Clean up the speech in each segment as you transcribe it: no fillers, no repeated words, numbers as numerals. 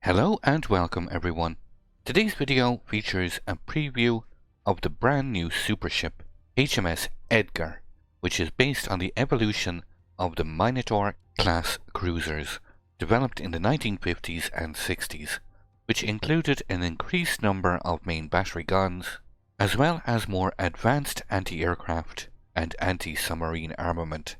Hello and welcome everyone. Today's video features a preview of the brand new Supership HMS Edgar, which is based on the evolution of the Minotaur-class cruisers developed in the 1950s and 60s, which included an increased number of main battery guns, as well as more advanced anti-aircraft and anti-submarine armament.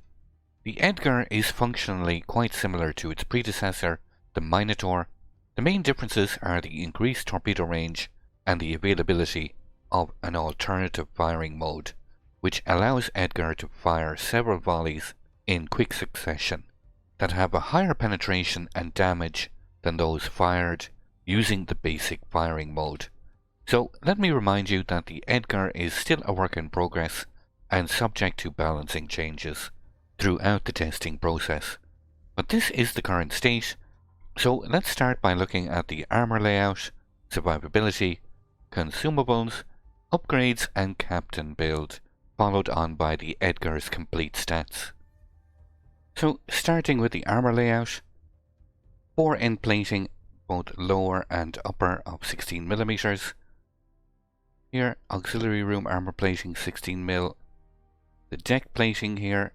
The Edgar is functionally quite similar to its predecessor, the Minotaur. The main differences are the increased torpedo range and the availability of an alternative firing mode, which allows Edgar to fire several volleys in quick succession that have a higher penetration and damage than those fired using the basic firing mode. So let me remind you that the Edgar is still a work in progress and subject to balancing changes throughout the testing process. But this is the current state. So let's start by looking at the armor layout, survivability, consumables, upgrades and captain build, followed on by the Edgar's complete stats. So starting with the armor layout, 4 end plating, both lower and upper of 16mm. Here, auxiliary room armor plating 16mm. The deck plating here,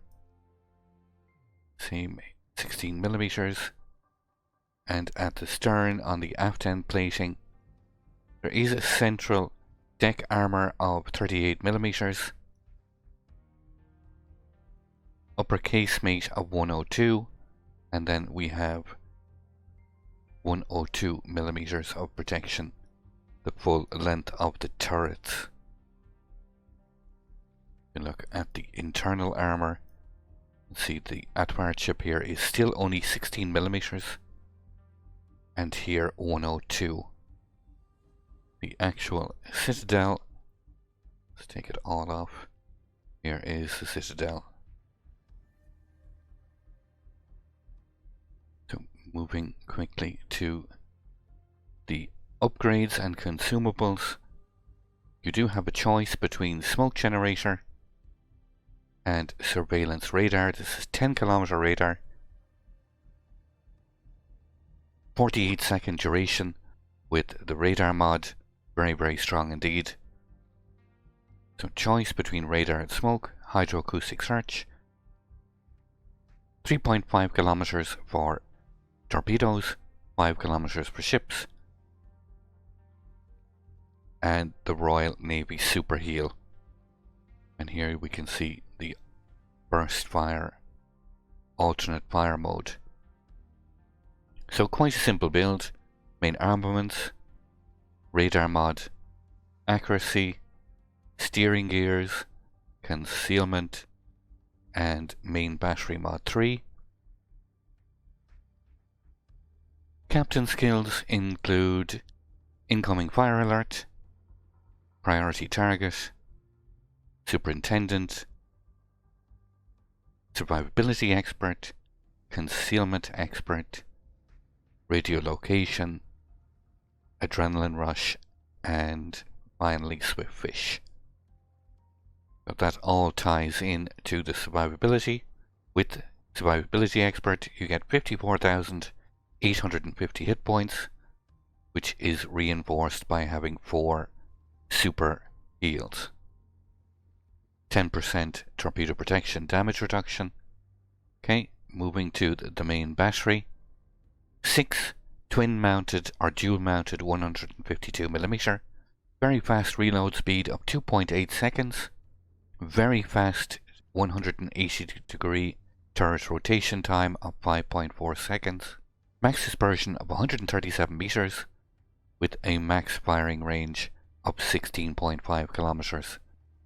same 16mm. And at the stern on the aft end plating, there is a central deck armor of 38mm, upper casemate of 102, and then we have 102mm of protection, the full length of the turrets. You look at the internal armor, you see the Atward ship here is still only 16mm. And here 102. The actual citadel, let's take it all off. Here is the citadel. So moving quickly to the upgrades and consumables, you do have a choice between smoke generator and surveillance radar. This is 10km radar. 48-second duration with the radar mod, very strong indeed. So choice between radar and smoke, hydroacoustic search. 3.5 kilometers for torpedoes, 5 kilometers for ships, and the Royal Navy Super Heel. And here we can see the burst fire, alternate fire mode. So quite a simple build. Main armaments, radar mod, accuracy, steering gears, concealment, and main battery mod 3. Captain skills include incoming fire alert, priority target, superintendent, survivability expert, concealment expert, radiolocation, adrenaline rush, and finally swift fish. But that all ties in to the survivability. With survivability expert you get 54,850 hit points, which is reinforced by having 4 super heals. 10% torpedo protection damage reduction. Okay, moving to the main battery. 6 twin-mounted or dual-mounted 152mm, very fast reload speed of 2.8 seconds, very fast 180-degree turret rotation time of 5.4 seconds, max dispersion of 137 meters, with a max firing range of 16.5 kilometers.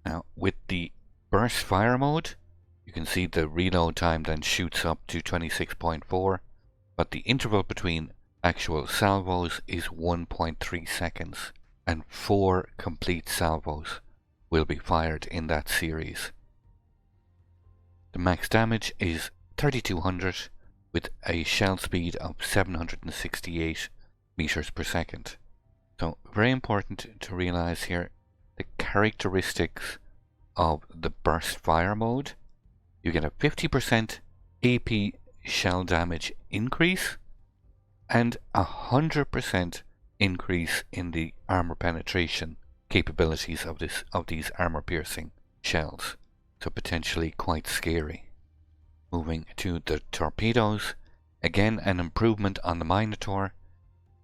Now, with the burst fire mode, you can see the reload time then shoots up to 26.4. But the interval between actual salvos is 1.3 seconds, and 4 complete salvos will be fired in that series. The max damage is 3200 with a shell speed of 768 meters per second. So very important to realize here the characteristics of the burst fire mode. You get a 50% AP shell damage increase and 100% increase in the armor penetration capabilities of these armor piercing shells. So potentially quite scary. Moving to the torpedoes, again an improvement on the Minotaur.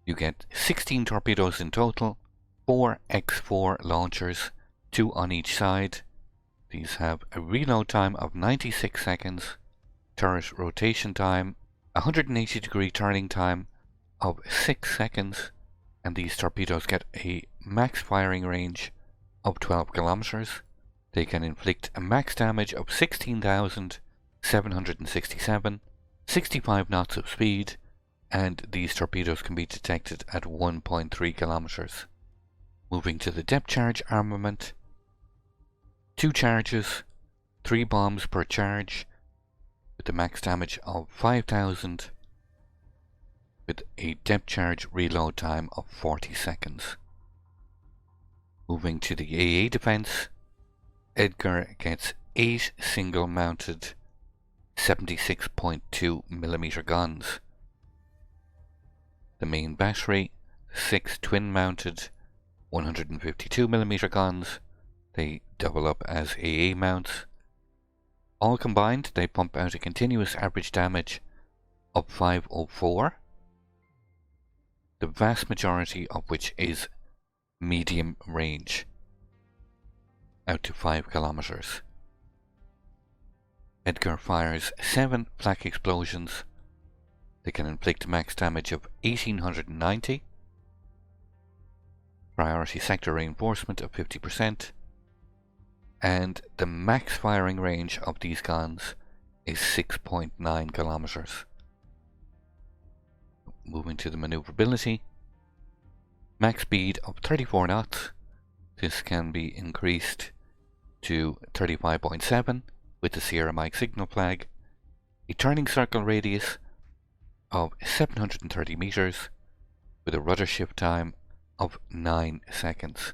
You get 16 torpedoes in total, 4 X4 launchers, 2 on each side. These have a reload time of 96 seconds, turret rotation time, 180-degree turning time of 6 seconds, and these torpedoes get a max firing range of 12 kilometers. They can inflict a max damage of 16,767, 65 knots of speed, and these torpedoes can be detected at 1.3 kilometers. Moving to the depth charge armament, 2 charges, 3 bombs per charge, with a max damage of 5,000, with a depth charge reload time of 40 seconds. Moving to the AA defense, Edgar gets 8 single-mounted 76.2mm guns. The main battery, 6 twin-mounted 152mm guns. They double up as AA mounts. All combined, they pump out a continuous average damage of 504, the vast majority of which is medium range, out to 5 kilometers. Edgar fires 7 flak explosions. They can inflict a max damage of 1890, priority sector reinforcement of 50%, and the max firing range of these guns is 6.9 kilometers. Moving to the maneuverability, max speed of 34 knots. This can be increased to 35.7 with the Sierra Mike signal flag. A turning circle radius of 730 meters with a rudder shift time of 9 seconds.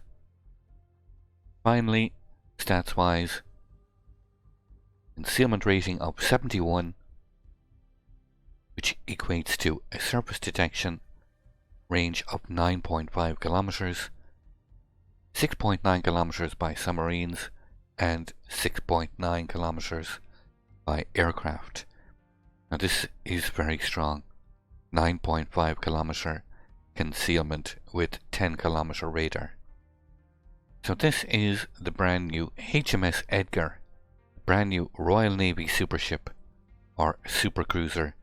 Finally, stats wise, concealment rating of 71, which equates to a surface detection range of 9.5 kilometers, 6.9 kilometers by submarines, and 6.9 kilometers by aircraft. Now this is very strong. 9.5 kilometer concealment with 10 kilometer radar. So this is the brand new HMS Edgar, brand new Royal Navy supership or supercruiser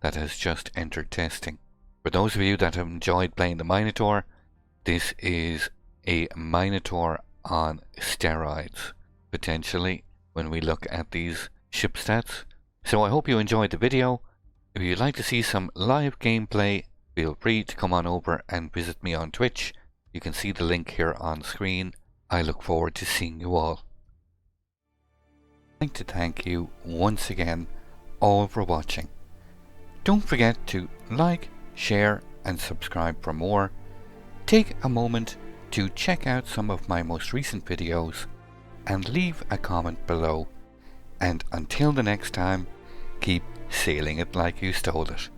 that has just entered testing. For those of you that have enjoyed playing the Minotaur, this is a Minotaur on steroids, potentially, when we look at these ship stats. So I hope you enjoyed the video. If you'd like to see some live gameplay, feel free to come on over and visit me on Twitch. You can see the link here on screen. I look forward to seeing you all. I'd like to thank you once again all for watching. Don't forget to like, share and subscribe for more. Take a moment to check out some of my most recent videos and leave a comment below. And until the next time, keep sailing it like you stole it.